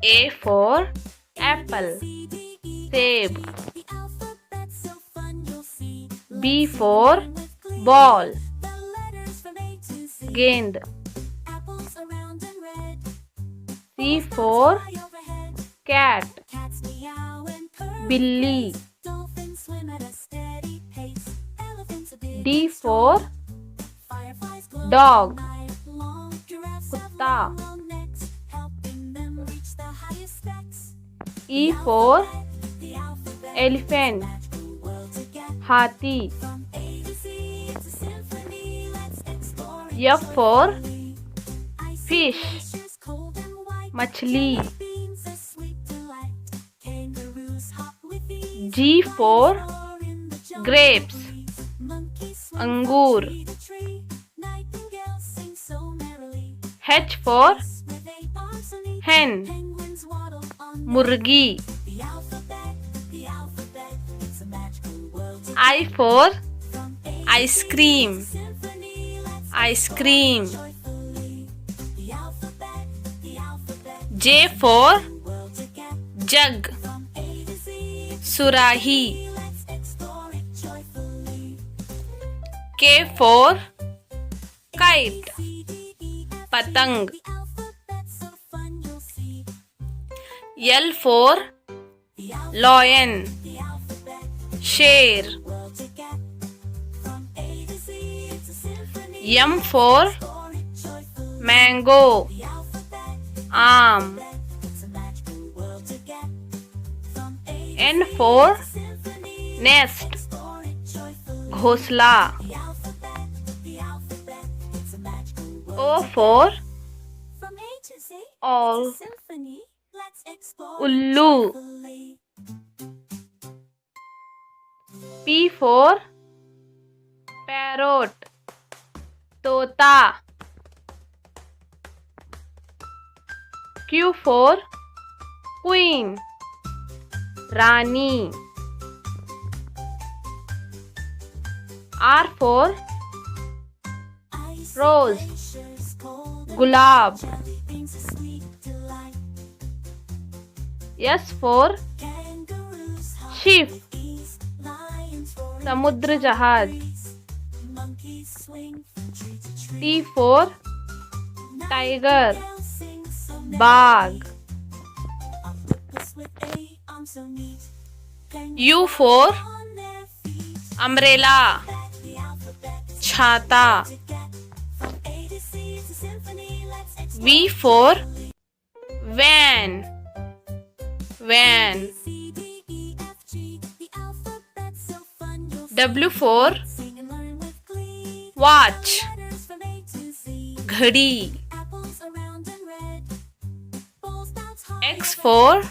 A for apple, seb. B for ball, गेंद. C for cat, बिल्ली. D for dog, कुत्ता. E for elephant, हाथी. F for fish, मछली. G for grapes, अंगूर. H for hen, मुर्गी. I for ice cream, ice cream. J for jug, सुराही. K for kite, पतंग. L for lion, शेर. M for mango, आम. N for nest, घोंसला. O for owl, उल्लू. P for parrot, तोता. Q for queen, Rani. R for rose, gulab. S for ship, समुद्र जहाज. T for tiger, बाघ. U for umbrella, छाता. V for van, van. W for watch, घड़ी. X for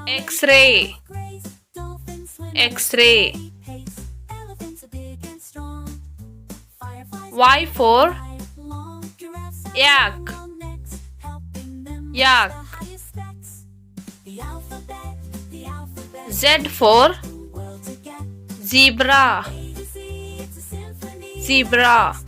x-ray, x-ray. Y for yak, yak. Z for zebra, zebra.